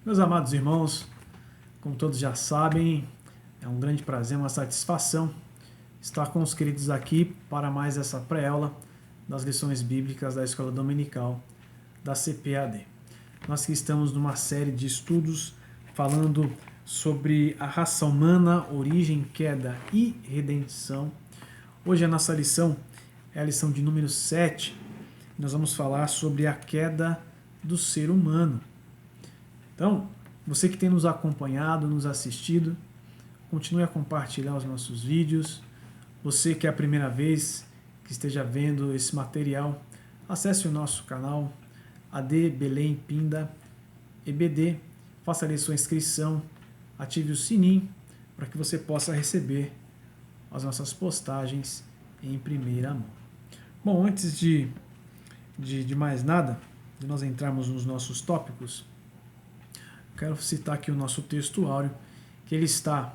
Meus amados irmãos, como todos já sabem, é um grande prazer, uma satisfação estar com os queridos aqui para mais essa pré-aula das lições bíblicas da Escola Dominical da CPAD. Nós que estamos numa série de estudos falando sobre a raça humana, origem, queda e redenção. Hoje a nossa lição é a lição de número 7. Nós vamos falar sobre a queda do ser humano. Então, você que tem nos acompanhado, nos assistido, continue a compartilhar os nossos vídeos. Você que é a primeira vez que esteja vendo esse material, acesse o nosso canal AD Belém Pinda EBD, faça ali sua inscrição, ative o sininho para que você possa receber as nossas postagens em primeira mão. Bom, antes de mais nada, de nós entrarmos nos nossos tópicos, quero citar aqui o nosso texto áureo, que ele está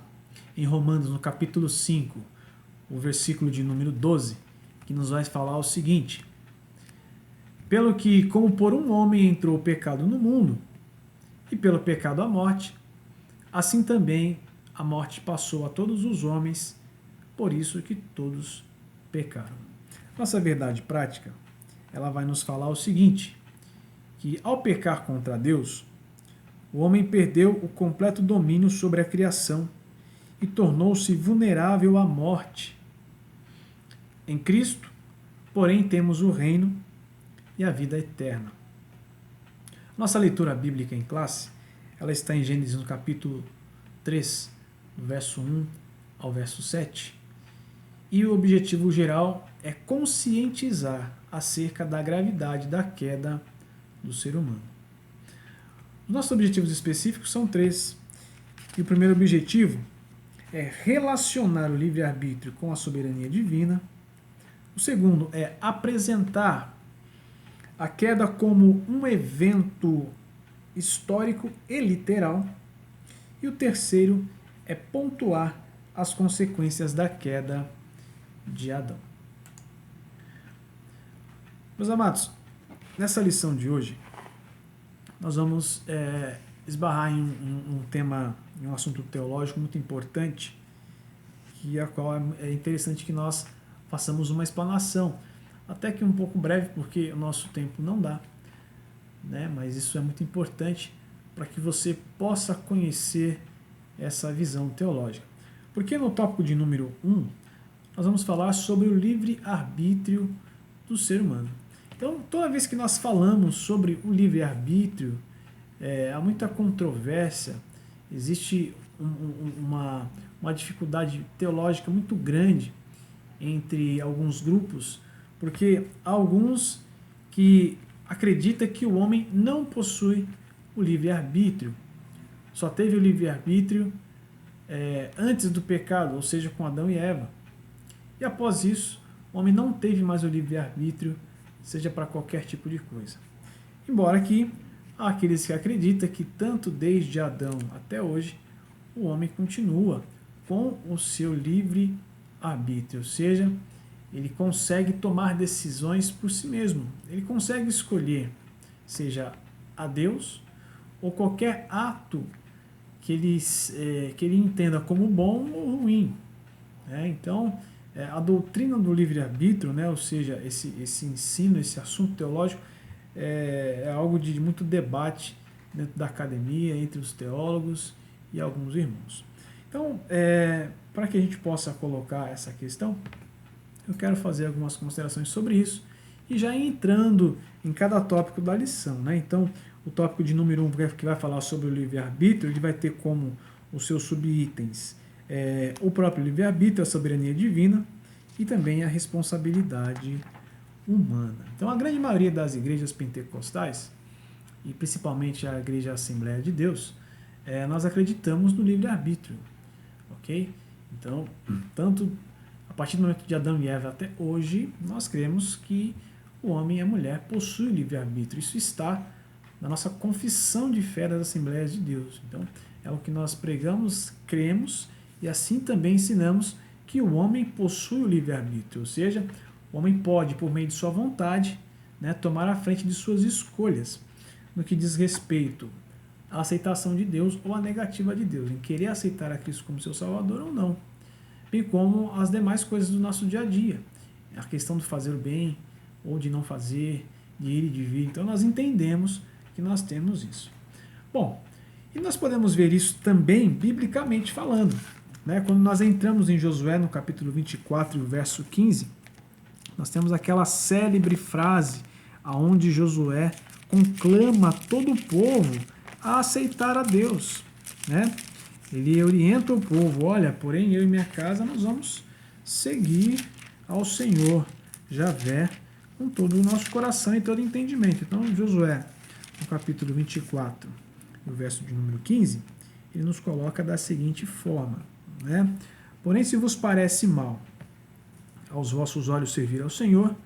em Romanos, no capítulo 5, o versículo de número 12, que nos vai falar o seguinte: pelo que, como por um homem entrou o pecado no mundo, e pelo pecado a morte, assim também a morte passou a todos os homens, por isso que todos pecaram. Nossa verdade prática, ela vai nos falar o seguinte, que ao pecar contra Deus, o homem perdeu o completo domínio sobre a criação e tornou-se vulnerável à morte. Em Cristo, porém, temos o reino e a vida eterna. Nossa leitura bíblica em classe, ela está em Gênesis no capítulo 3, do verso 1 ao verso 7. E o objetivo geral é conscientizar acerca da gravidade da queda do ser humano. Os nossos objetivos específicos são 3. E o primeiro objetivo é relacionar o livre-arbítrio com a soberania divina. O segundo é apresentar a queda como um evento histórico e literal. E o terceiro é pontuar as consequências da queda de Adão. Meus amados, nessa lição de hoje, nós vamos esbarrar em um tema, em um assunto teológico muito importante, a qual é interessante que nós façamos uma explanação, até que um pouco breve, porque o nosso tempo não dá, né? Mas isso é muito importante para que você possa conhecer essa visão teológica. Porque no tópico de número 1, nós vamos falar sobre o livre-arbítrio do ser humano. Então, toda vez que nós falamos sobre o livre-arbítrio, há muita controvérsia, existe uma dificuldade teológica muito grande entre alguns grupos, porque há alguns que acreditam que o homem não possui o livre-arbítrio, só teve o livre-arbítrio antes do pecado, ou seja, com Adão e Eva. E após isso, o homem não teve mais o livre-arbítrio, seja para qualquer tipo de coisa. Embora que há aqueles que acreditam que tanto desde Adão até hoje, o homem continua com o seu livre-arbítrio, ou seja, ele consegue tomar decisões por si mesmo, ele consegue escolher, seja a Deus ou qualquer ato que ele entenda como bom ou ruim. Então, a doutrina do livre-arbítrio, ou seja, esse ensino, esse assunto teológico, é algo de muito debate dentro da academia, entre os teólogos e alguns irmãos. Então, para que a gente possa colocar essa questão, eu quero fazer algumas considerações sobre isso, e já entrando em cada tópico da lição. Então, o tópico de número 1, que vai falar sobre o livre-arbítrio, ele vai ter como os seus subitens o próprio livre-arbítrio, a soberania divina e também a responsabilidade humana. Então, a grande maioria das igrejas pentecostais, e principalmente a Igreja Assembleia de Deus, nós acreditamos no livre-arbítrio, ok? Então, tanto a partir do momento de Adão e Eva até hoje, nós cremos que o homem e a mulher possuem o livre-arbítrio. Isso está na nossa confissão de fé das Assembleias de Deus. Então, é o que nós pregamos, cremos, e assim também ensinamos que o homem possui o livre-arbítrio, ou seja, o homem pode, por meio de sua vontade, tomar a frente de suas escolhas, no que diz respeito a aceitação de Deus ou a negativa de Deus, em querer aceitar a Cristo como seu Salvador ou não, bem como as demais coisas do nosso dia a dia, a questão de fazer o bem ou de não fazer, de ir e de vir. Então nós entendemos que nós temos isso. Bom, e nós podemos ver isso também biblicamente falando, né? Quando nós entramos em Josué no capítulo 24, verso 15, nós temos aquela célebre frase aonde Josué conclama todo o povo a aceitar a Deus, né? Ele orienta o povo: olha, porém eu e minha casa nós vamos seguir ao Senhor Javé com todo o nosso coração e todo entendimento. Então Josué, no capítulo 24, no verso de número 15, ele nos coloca da seguinte forma, né? Porém, se vos parece mal aos vossos olhos servir ao Senhor,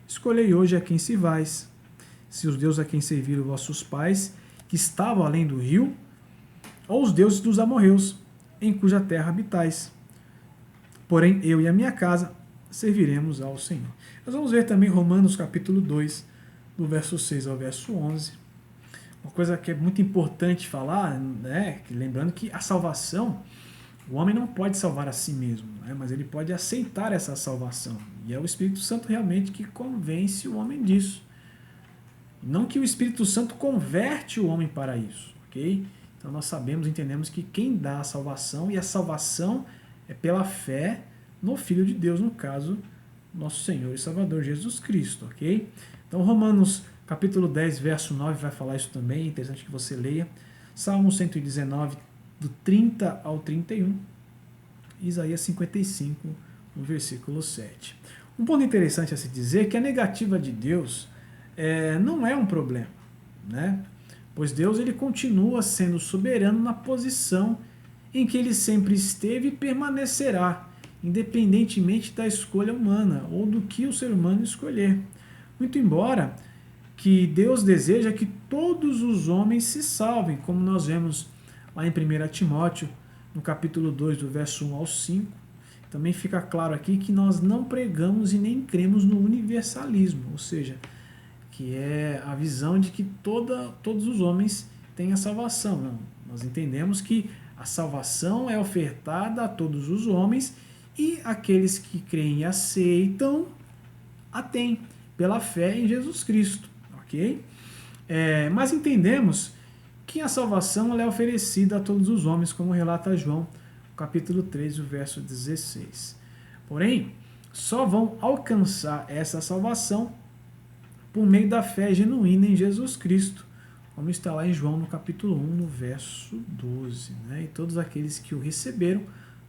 escolhei hoje a quem servais, se os deuses a quem serviram vossos pais, que estavam além do rio, ou os deuses dos amorreus, em cuja terra habitais. Porém, eu e a minha casa serviremos ao Senhor. Nós vamos ver também Romanos capítulo 2, do verso 6 ao verso 11. Uma coisa que é muito importante falar, né, lembrando que a salvação, o homem não pode salvar a si mesmo, né, mas ele pode aceitar essa salvação. E é o Espírito Santo realmente que convence o homem disso. Não que o Espírito Santo converte o homem para isso, ok? Então nós sabemos, entendemos que quem dá a salvação, e a salvação é pela fé no Filho de Deus, no caso, nosso Senhor e Salvador Jesus Cristo, ok? Então Romanos capítulo 10, verso 9 vai falar isso também, é interessante que você leia. Salmo 119, do 30 ao 31, Isaías 55, no versículo 7. Um ponto interessante a se dizer é que a negativa de Deus não é um problema, né? Pois Deus ele continua sendo soberano na posição em que ele sempre esteve e permanecerá, independentemente da escolha humana ou do que o ser humano escolher. Muito embora que Deus deseja que todos os homens se salvem, como nós vemos lá em 1 Timóteo, no capítulo 2, do verso 1 ao 5. Também fica claro aqui que nós não pregamos e nem cremos no universalismo, ou seja, que é a visão de que todos os homens têm a salvação. Não, nós entendemos que a salvação é ofertada a todos os homens e aqueles que creem e aceitam a têm pela fé em Jesus Cristo, ok? Mas entendemos que a salvação ela é oferecida a todos os homens, como relata João, capítulo 3, o verso 16. Porém, só vão alcançar essa salvação por meio da fé genuína em Jesus Cristo, como está lá em João no capítulo 1, no verso 12. Né? E todos aqueles que o receberam,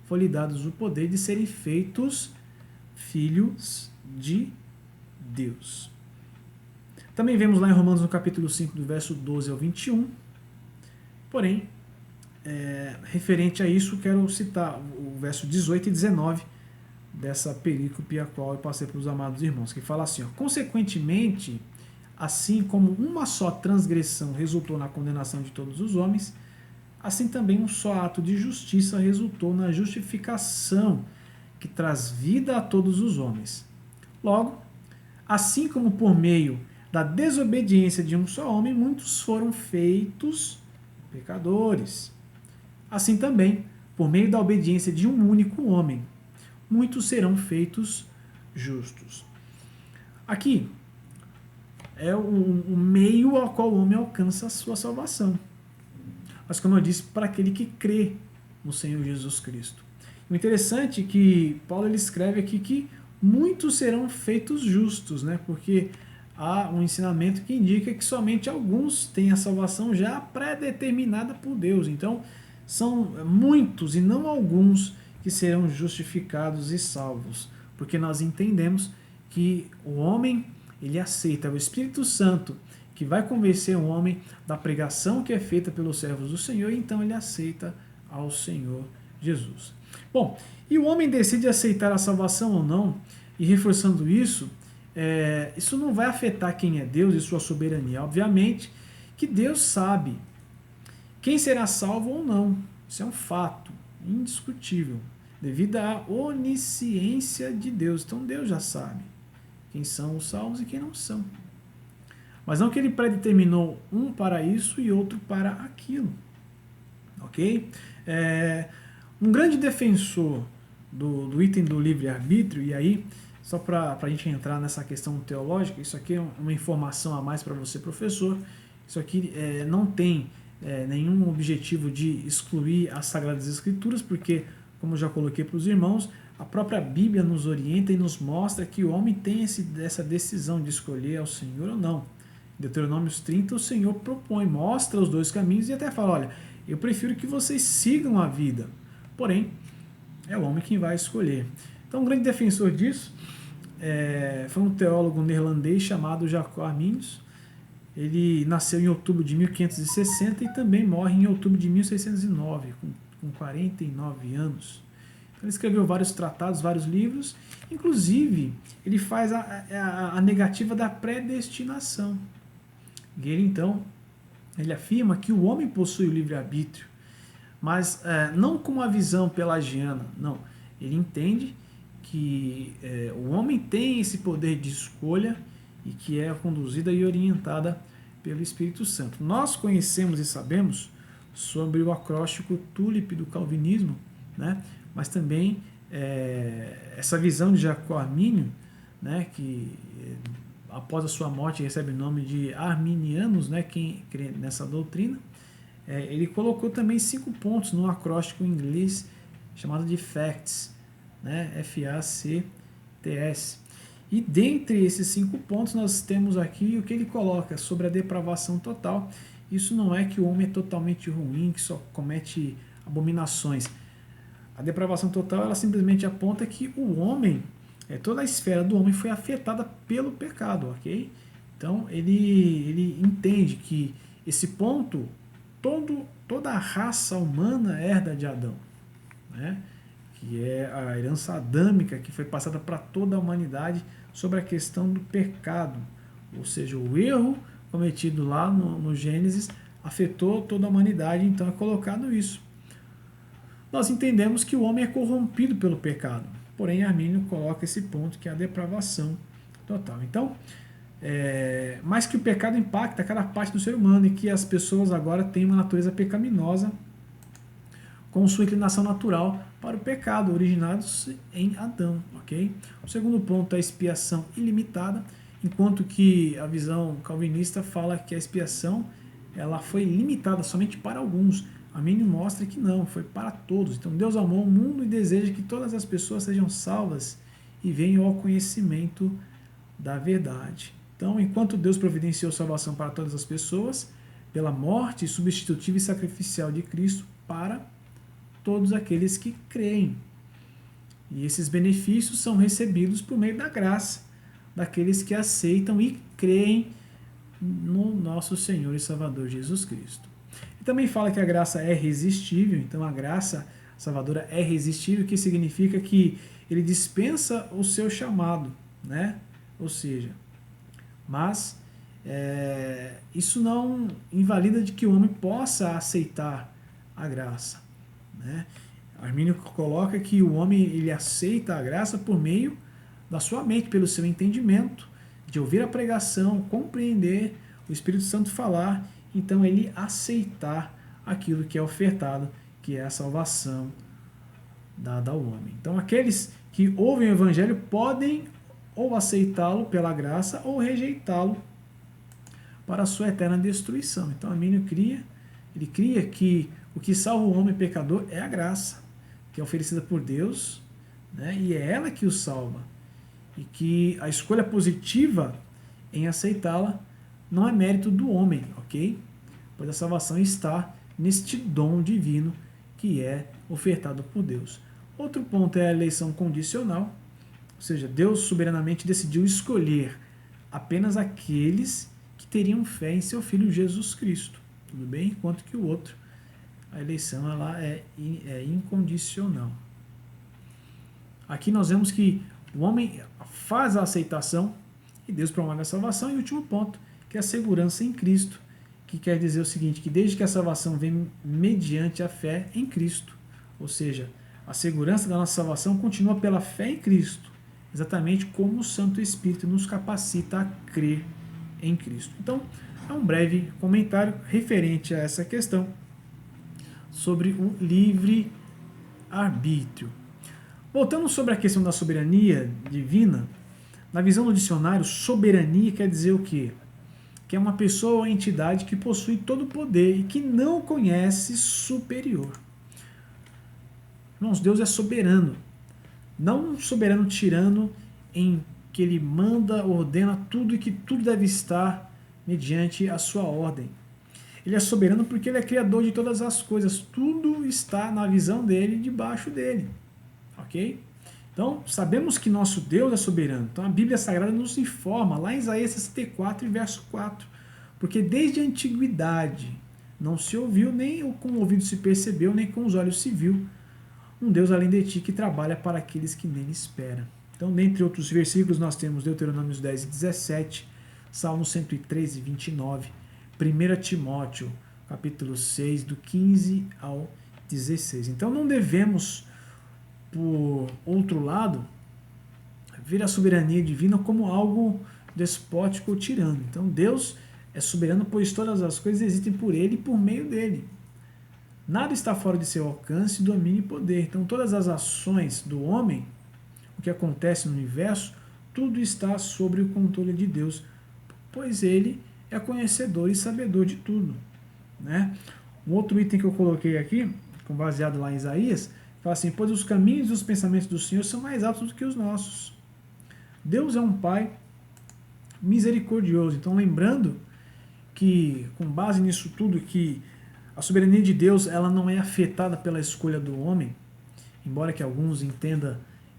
foi-lhe dados o poder de serem feitos filhos de Deus. Também vemos lá em Romanos no capítulo 5, do verso 12 ao 21. Porém, referente a isso, quero citar o verso 18 e 19 dessa perícope a qual eu passei para os amados irmãos, que fala assim: consequentemente, assim como uma só transgressão resultou na condenação de todos os homens, assim também um só ato de justiça resultou na justificação que traz vida a todos os homens. Logo, assim como por meio da desobediência de um só homem, muitos foram feitos pecadores, assim também, por meio da obediência de um único homem, muitos serão feitos justos. Aqui é o meio ao qual o homem alcança a sua salvação. Mas, como eu disse, para aquele que crê no Senhor Jesus Cristo. O interessante é que Paulo ele escreve aqui que muitos serão feitos justos, né? Porque há um ensinamento que indica que somente alguns têm a salvação já pré-determinada por Deus. Então, são muitos e não alguns que serão justificados e salvos, porque nós entendemos que o homem ele aceita o Espírito Santo que vai convencer o homem da pregação que é feita pelos servos do Senhor, e então ele aceita ao Senhor Jesus. Bom, e o homem decide aceitar a salvação ou não, e reforçando isso, isso não vai afetar quem é Deus e sua soberania. Obviamente que Deus sabe quem será salvo ou não. Isso é um fato indiscutível, devido à onisciência de Deus. Então Deus já sabe quem são os salvos e quem não são. Mas não que ele predeterminou um para isso e outro para aquilo. Ok? Um grande defensor do item do livre-arbítrio, e aí, só para a gente entrar nessa questão teológica, isso aqui é uma informação a mais para você, professor. Isso aqui não tem nenhum objetivo de excluir as Sagradas Escrituras, porque, como eu já coloquei para os irmãos, a própria Bíblia nos orienta e nos mostra que o homem tem essa decisão de escolher ao Senhor ou não. Em Deuteronômios 30, o Senhor propõe, mostra os dois caminhos e até fala, olha, eu prefiro que vocês sigam a vida, porém, é o homem quem vai escolher. Então, um grande defensor disso foi um teólogo neerlandês chamado Jacob Arminius. Ele nasceu em outubro de 1560 e também morre em outubro de 1609, com 49 anos. Então, ele escreveu vários tratados, vários livros, inclusive ele faz a negativa da predestinação. E ele, então, ele afirma que o homem possui o livre-arbítrio, mas não com uma visão pelagiana, não. Ele entende que o homem tem esse poder de escolha e que é conduzida e orientada pelo Espírito Santo. Nós conhecemos e sabemos sobre o acróstico Tulip do calvinismo, né? Mas também essa visão de Jacob Armínio, né? Que após a sua morte recebe o nome de arminianos, né? Quem crê nessa doutrina. Ele colocou também 5 pontos no acróstico em inglês chamado de FACTS, né? FACTS. E dentre esses 5 pontos nós temos aqui o que ele coloca sobre a depravação total. Isso não é que o homem é totalmente ruim, que só comete abominações. A depravação total, ela simplesmente aponta que o homem, toda a esfera do homem foi afetada pelo pecado, ok? Então ele entende que esse ponto, toda a raça humana herda de Adão, né? Que é a herança adâmica que foi passada para toda a humanidade sobre a questão do pecado, ou seja, o erro cometido lá no Gênesis afetou toda a humanidade, então é colocado isso. Nós entendemos que o homem é corrompido pelo pecado, porém Armínio coloca esse ponto que é a depravação total. Então, mais que o pecado impacta cada parte do ser humano e que as pessoas agora têm uma natureza pecaminosa com sua inclinação natural para o pecado, originados em Adão, ok? O segundo ponto é a expiação ilimitada, enquanto que a visão calvinista fala que a expiação ela foi limitada somente para alguns. Armínio mostra que não, foi para todos. Então Deus amou o mundo e deseja que todas as pessoas sejam salvas e venham ao conhecimento da verdade. Então, enquanto Deus providenciou salvação para todas as pessoas, pela morte substitutiva e sacrificial de Cristo para todos aqueles que creem. E esses benefícios são recebidos por meio da graça daqueles que aceitam e creem no nosso Senhor e Salvador Jesus Cristo. E também fala que a graça é irresistível, então a graça salvadora é irresistível, que significa que ele dispensa o seu chamado, né? Ou seja, mas isso não invalida de que o homem possa aceitar a graça, né? Armínio coloca que o homem ele aceita a graça por meio da sua mente, pelo seu entendimento, de ouvir a pregação, compreender o Espírito Santo falar, então ele aceitar aquilo que é ofertado, que é a salvação dada ao homem. Então aqueles que ouvem o Evangelho podem ou aceitá-lo pela graça ou rejeitá-lo para a sua eterna destruição. Então Armínio cria que o que salva o homem pecador é a graça, que é oferecida por Deus, né, e é ela que o salva. E que a escolha positiva em aceitá-la não é mérito do homem, ok? Pois a salvação está neste dom divino que é ofertado por Deus. Outro ponto é a eleição condicional, ou seja, Deus soberanamente decidiu escolher apenas aqueles que teriam fé em seu Filho Jesus Cristo, tudo bem? Enquanto que o outro, a eleição ela é incondicional. Aqui nós vemos que o homem faz a aceitação e Deus promove a salvação. E o último ponto, que é a segurança em Cristo, que quer dizer o seguinte, que desde que a salvação vem mediante a fé em Cristo, ou seja, a segurança da nossa salvação continua pela fé em Cristo, exatamente como o Santo Espírito nos capacita a crer em Cristo. Então, é um breve comentário referente a essa questão sobre o livre-arbítrio. Voltando sobre a questão da soberania divina, na visão do dicionário, soberania quer dizer o quê? Que é uma pessoa ou entidade que possui todo o poder e que não conhece superior. Irmãos, Deus é soberano. Não um soberano tirano em que ele manda, ordena tudo e que tudo deve estar mediante a sua ordem. Ele é soberano porque ele é criador de todas as coisas. Tudo está na visão dele, debaixo dele. Ok? Então, sabemos que nosso Deus é soberano. Então, a Bíblia Sagrada nos informa, lá em Isaías 64, verso 4. Porque desde a antiguidade não se ouviu, nem com o ouvido se percebeu, nem com os olhos se viu, um Deus além de ti que trabalha para aqueles que nele esperam. Então, dentre outros versículos, nós temos Deuteronômio 10 e 17, Salmo 103 e 29, 1 Timóteo, capítulo 6, do 15 ao 16. Então, não devemos, por outro lado, ver a soberania divina como algo despótico ou tirano. Então, Deus é soberano, pois todas as coisas existem por ele e por meio dele. Nada está fora de seu alcance, domínio e poder. Então, todas as ações do homem, o que acontece no universo, tudo está sob o controle de Deus, pois ele é conhecedor e sabedor de tudo. Né? Um outro item que eu coloquei aqui, baseado lá em Isaías, fala assim: pois os caminhos e os pensamentos do Senhor são mais altos do que os nossos. Deus é um Pai misericordioso. Então, lembrando que, com base nisso tudo, que a soberania de Deus ela não é afetada pela escolha do homem, embora que alguns entendam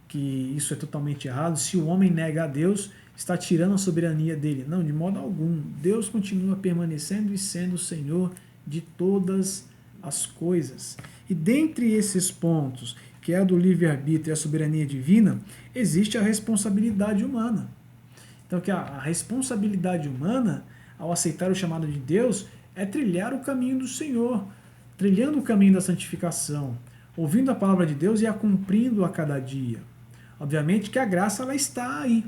que isso é totalmente errado. Se o homem nega a Deus, está tirando a soberania dele. Não, de modo algum. Deus continua permanecendo e sendo o Senhor de todas as coisas. E dentre esses pontos, que é a do livre-arbítrio e a soberania divina, existe a responsabilidade humana. Então, que a responsabilidade humana, ao aceitar o chamado de Deus, é trilhar o caminho do Senhor, trilhando o caminho da santificação, ouvindo a palavra de Deus e a cumprindo a cada dia. Obviamente que a graça ela está aí,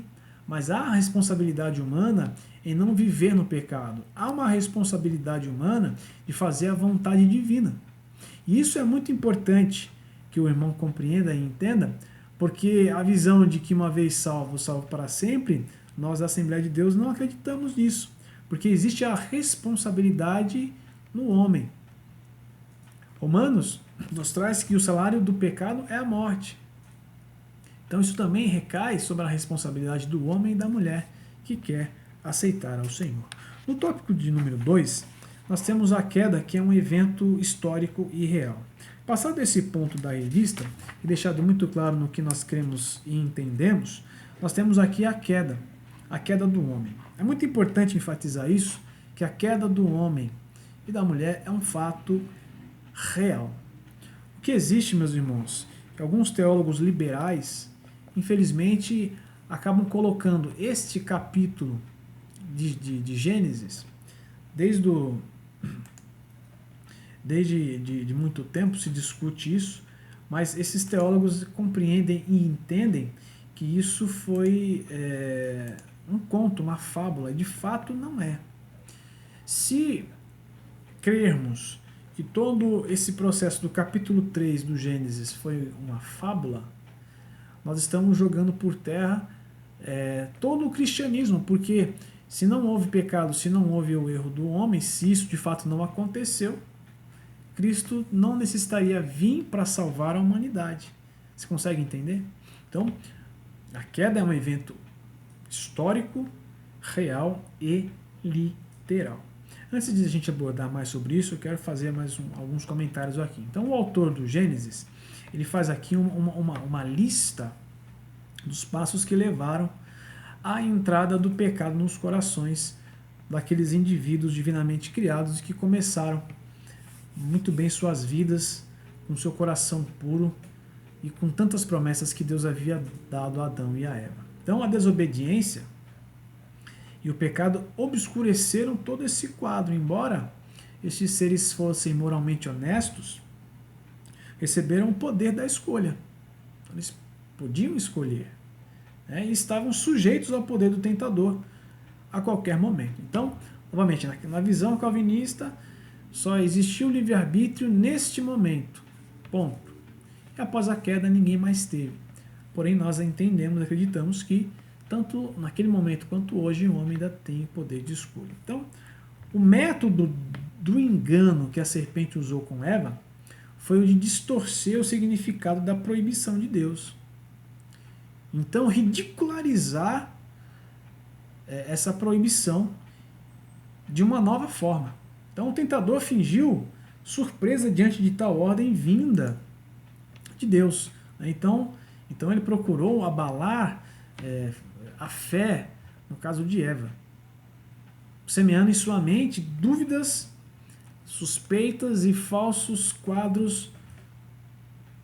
mas há a responsabilidade humana em não viver no pecado. Há uma responsabilidade humana de fazer a vontade divina. E isso é muito importante que o irmão compreenda e entenda, porque a visão de que uma vez salvo, salvo para sempre, nós da Assembleia de Deus não acreditamos nisso, porque existe a responsabilidade no homem. Romanos nos traz que o salário do pecado é a morte. Então isso também recai sobre a responsabilidade do homem e da mulher que quer aceitar ao Senhor. No tópico de número 2, nós temos a queda, que é um evento histórico e real. Passado esse ponto da revista, e deixado muito claro no que nós cremos e entendemos, nós temos aqui a queda do homem. É muito importante enfatizar isso, que a queda do homem e da mulher é um fato real. O que existe, meus irmãos, é que alguns teólogos liberais, infelizmente, acabam colocando este capítulo de Gênesis, desde muito tempo se discute isso, mas esses teólogos compreendem e entendem que isso foi um conto, uma fábula, e de fato não é. Se crermos que todo esse processo do capítulo 3 do Gênesis foi uma fábula, nós estamos jogando por terra todo o cristianismo, porque se não houve pecado, se não houve o erro do homem, se isso de fato não aconteceu, Cristo não necessitaria vir para salvar a humanidade. Você consegue entender? Então, a queda é um evento histórico, real e literal. Antes de a gente abordar mais sobre isso, eu quero fazer alguns comentários aqui. Então, o autor do Gênesis, ele faz aqui uma lista dos passos que levaram à entrada do pecado nos corações daqueles indivíduos divinamente criados que começaram muito bem suas vidas, com seu coração puro e com tantas promessas que Deus havia dado a Adão e a Eva. Então, a desobediência e o pecado obscureceram todo esse quadro. Embora estes seres fossem moralmente honestos, receberam o poder da escolha. Eles podiam escolher, e estavam sujeitos ao poder do tentador. a qualquer momento. Então, novamente, na visão calvinista, só existiu livre-arbítrio neste momento. Ponto. E após a queda, ninguém mais teve. Porém, nós entendemos, acreditamos que, tanto naquele momento quanto hoje, o homem ainda tem poder de escolha. Então, o método do engano que a serpente usou com Eva foi o de distorcer o significado da proibição de Deus. Então, ridicularizar essa proibição de uma nova forma. Então, o tentador fingiu surpresa diante de tal ordem vinda de Deus. Então ele procurou abalar a fé, no caso de Eva, semeando em sua mente dúvidas, suspeitas e falsos quadros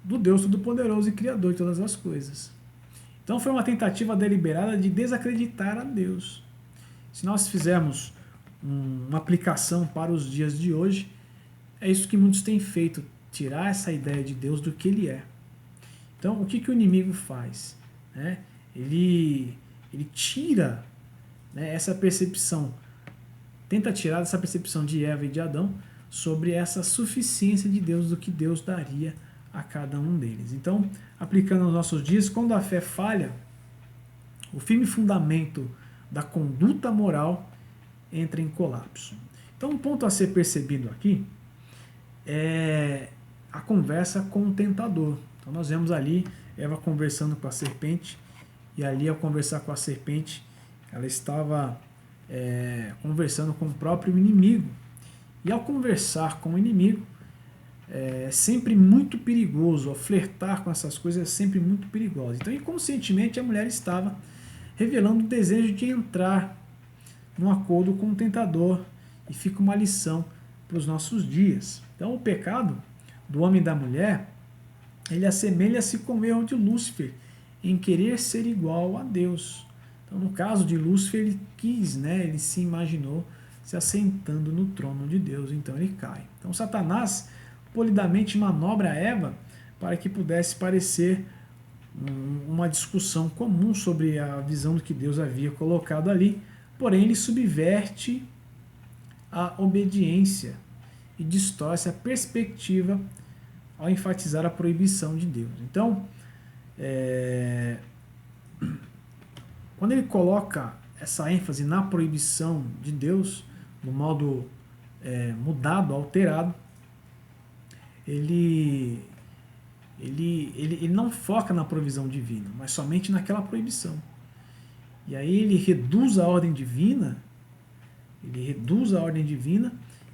do Deus Todo-Poderoso e Criador de todas as coisas. Então foi uma tentativa deliberada de desacreditar a Deus. Se nós fizermos uma aplicação para os dias de hoje, é isso que muitos têm feito, tirar essa ideia de Deus do que Ele é. Então, o que o inimigo faz? Ele tira essa percepção, tenta tirar essa percepção de Eva e de Adão sobre essa suficiência de Deus, do que Deus daria a cada um deles. Então, aplicando aos nossos dias, quando a fé falha, o firme fundamento da conduta moral entra em colapso. Então, um ponto a ser percebido aqui é a conversa com o tentador. Então, nós vemos ali Eva conversando com a serpente, e ali, ao conversar com a serpente, ela estava conversando com o próprio inimigo. E ao conversar com o inimigo, é sempre muito perigoso, ao flertar com essas coisas é sempre muito perigoso. Então, inconscientemente, a mulher estava revelando o desejo de entrar num acordo com o tentador, e fica uma lição para os nossos dias. Então, o pecado do homem e da mulher, ele assemelha-se com o erro de Lúcifer em querer ser igual a Deus. Então, no caso de Lúcifer, ele quis, ele se imaginou se assentando no trono de Deus, então ele cai. Então, Satanás polidamente manobra Eva para que pudesse parecer uma discussão comum sobre a visão do que Deus havia colocado ali, porém ele subverte a obediência e distorce a perspectiva ao enfatizar a proibição de Deus. Então, quando ele coloca essa ênfase na proibição de Deus, no modo mudado, alterado, ele não foca na provisão divina, mas somente naquela proibição. E aí ele reduz a ordem divina,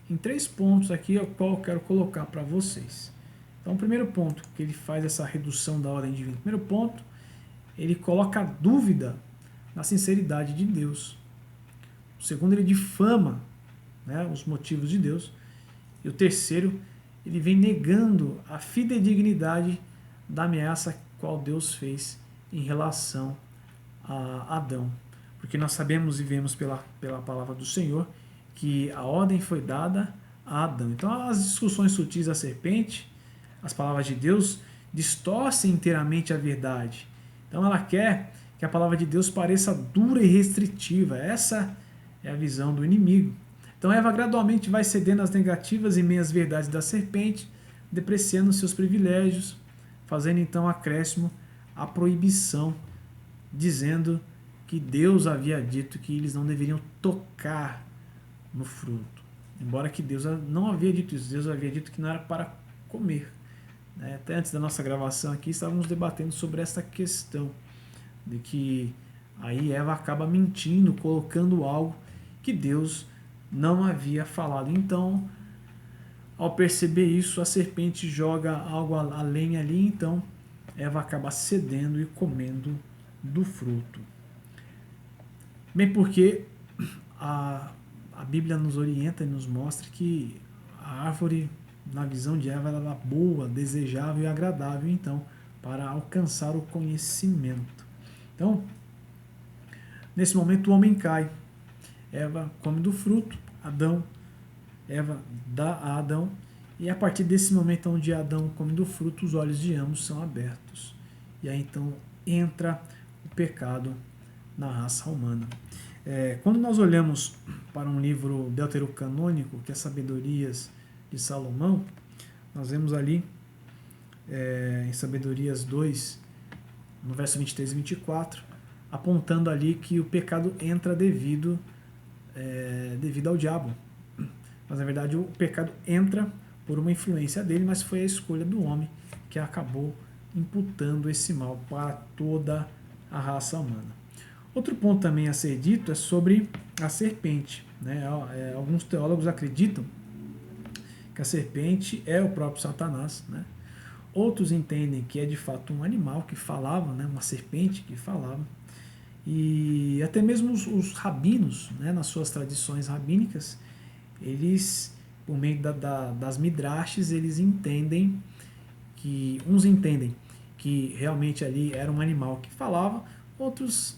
em 3 pontos aqui, o qual eu quero colocar para vocês. Então, o primeiro ponto que ele faz essa redução da ordem divina. Primeiro ponto, ele coloca a dúvida na sinceridade de Deus. O segundo, ele difama os motivos de Deus. E o terceiro, ele vem negando a fidedignidade da ameaça qual Deus fez em relação a Adão. Porque nós sabemos e vemos pela palavra do Senhor que a ordem foi dada a Adão. Então, as discussões sutis da serpente, as palavras de Deus, distorcem inteiramente a verdade. Então, ela quer que a palavra de Deus pareça dura e restritiva. Essa é a visão do inimigo. Então, Eva gradualmente vai cedendo às negativas e meias verdades da serpente, depreciando seus privilégios, fazendo então acréscimo à proibição, dizendo que Deus havia dito que eles não deveriam tocar no fruto. Embora que Deus não havia dito isso, Deus havia dito que não era para comer. Até antes da nossa gravação aqui, estávamos debatendo sobre essa questão, de que aí Eva acaba mentindo, colocando algo que Deus não havia falado. Então, ao perceber isso, a serpente joga algo além ali, então Eva acaba cedendo e comendo do fruto. Bem, porque a Bíblia nos orienta e nos mostra que a árvore, na visão de Eva, era boa, desejável e agradável, então, para alcançar o conhecimento. Então, nesse momento o homem cai. Eva come do fruto, Eva dá a Adão, e a partir desse momento onde Adão come do fruto, os olhos de ambos são abertos. E aí então entra o pecado na raça humana. Quando nós olhamos para um livro deuterocanônico, que é Sabedorias de Salomão, nós vemos ali, em Sabedorias 2, no verso 23 e 24, apontando ali que o pecado entra devido ao diabo. Mas, na verdade, o pecado entra por uma influência dele, mas foi a escolha do homem que acabou imputando esse mal para toda a raça humana. Outro ponto também a ser dito é sobre a serpente. Alguns teólogos acreditam que a serpente é o próprio Satanás. Outros entendem que é de fato um animal que falava, uma serpente que falava. E até mesmo os rabinos, nas suas tradições rabínicas, eles, por meio das midrashes, eles entendem que, uns entendem que realmente ali era um animal que falava, outros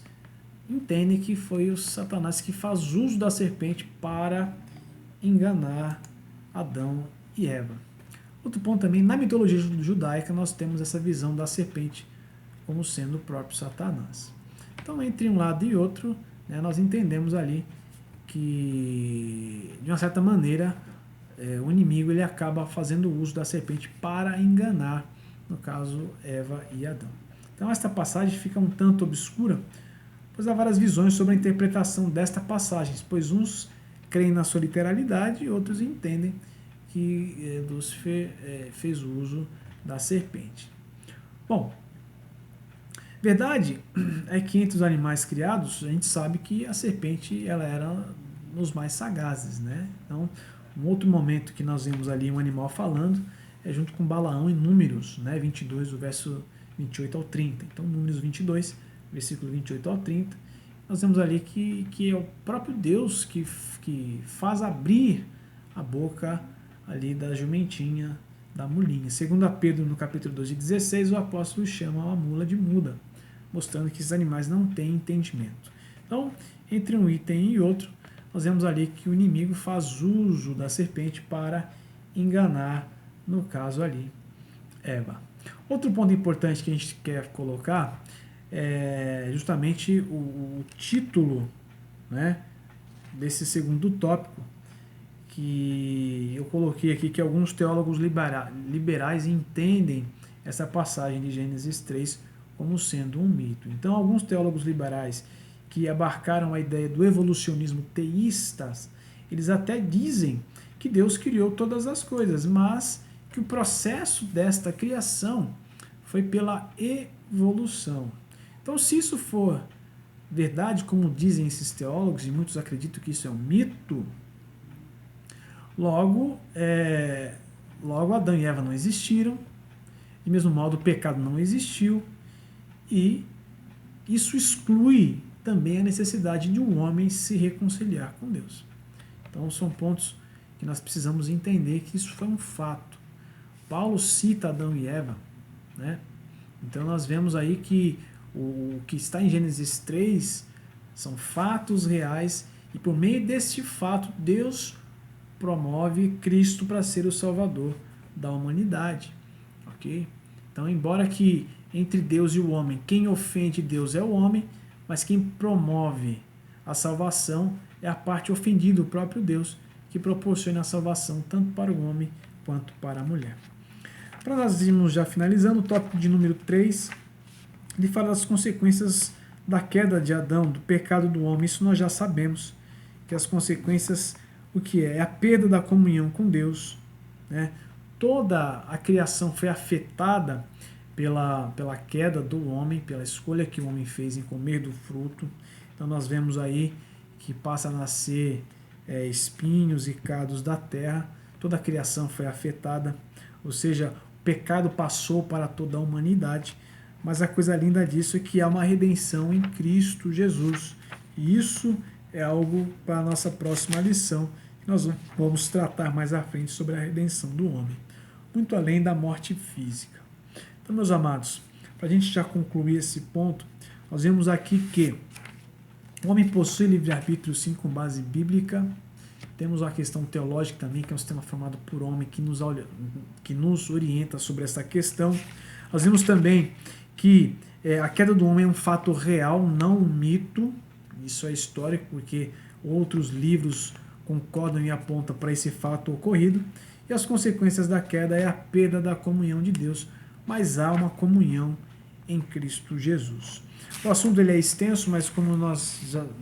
entendem que foi o Satanás que faz uso da serpente para enganar Adão e Eva. Outro ponto também, na mitologia judaica, nós temos essa visão da serpente como sendo o próprio Satanás. Então, entre um lado e outro, nós entendemos ali que, de uma certa maneira, o inimigo ele acaba fazendo uso da serpente para enganar, no caso, Eva e Adão. Então, esta passagem fica um tanto obscura, pois há várias visões sobre a interpretação desta passagem, pois uns creem na sua literalidade e outros entendem que Lúcifer fez uso da serpente. Bom, verdade é que entre os animais criados, a gente sabe que a serpente ela era nos mais sagazes. Então, um outro momento que nós vemos ali um animal falando é junto com Balaão em Números 22, do verso 28 ao 30. Então, Números 22, versículo 28 ao 30, nós vemos ali que é o próprio Deus que faz abrir a boca ali da jumentinha, da mulinha. Segundo a Pedro, no capítulo 2 e 16, o apóstolo chama a mula de muda, mostrando que esses animais não têm entendimento. Então, entre um item e outro, nós vemos ali que o inimigo faz uso da serpente para enganar, no caso ali, Eva. Outro ponto importante que a gente quer colocar é justamente o título desse segundo tópico, que eu coloquei aqui, que alguns teólogos liberais entendem essa passagem de Gênesis 3 como sendo um mito. Então, alguns teólogos liberais que abarcaram a ideia do evolucionismo teísta, eles até dizem que Deus criou todas as coisas, mas que o processo desta criação foi pela evolução. Então, se isso for verdade, como dizem esses teólogos, e muitos acreditam que isso é um mito, logo Adão e Eva não existiram, de mesmo modo o pecado não existiu, e isso exclui também a necessidade de um homem se reconciliar com Deus. Então são pontos que nós precisamos entender que isso foi um fato. Paulo cita Adão e Eva, Então nós vemos aí que o que está em Gênesis 3 são fatos reais, e por meio deste fato Deus promove Cristo para ser o Salvador da humanidade. Ok? Então, embora que entre Deus e o homem, quem ofende Deus é o homem, mas quem promove a salvação é a parte ofendida, o próprio Deus, que proporciona a salvação tanto para o homem quanto para a mulher. Para nós irmos já finalizando, o tópico de número 3, ele fala das consequências da queda de Adão, do pecado do homem. Isso nós já sabemos, que as consequências, o que é? É a perda da comunhão com Deus. Toda a criação foi afetada pela queda do homem, pela escolha que o homem fez em comer do fruto. Então nós vemos aí que passa a nascer espinhos e cardos da terra. Toda a criação foi afetada, ou seja, o pecado passou para toda a humanidade. Mas a coisa linda disso é que há uma redenção em Cristo Jesus. E isso é algo para a nossa próxima lição, que nós vamos tratar mais à frente sobre a redenção do homem, muito além da morte física. Então, meus amados, para a gente já concluir esse ponto, nós vemos aqui que o homem possui livre-arbítrio sim com base bíblica. Temos uma questão teológica também, que é um sistema formado por homem que nos orienta sobre essa questão. Nós vemos também que a queda do homem é um fato real, não um mito. isso é histórico, porque outros livros concordam e apontam para esse fato ocorrido, e as consequências da queda é a perda da comunhão de Deus, mas há uma comunhão em Cristo Jesus. O assunto ele é extenso, mas como nós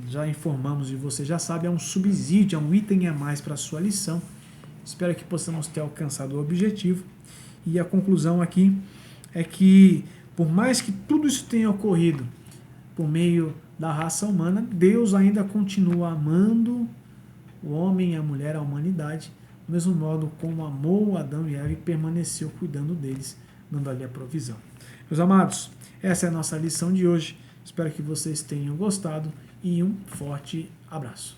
já informamos e você já sabe, é um subsídio, é um item a mais para a sua lição. Espero que possamos ter alcançado o objetivo. E a conclusão aqui é que, por mais que tudo isso tenha ocorrido por meio da raça humana, Deus ainda continua amando o homem e a mulher, a humanidade, do mesmo modo como amou Adão e Eva e permaneceu cuidando deles, dando ali a provisão. Meus amados, essa é a nossa lição de hoje. Espero que vocês tenham gostado e um forte abraço.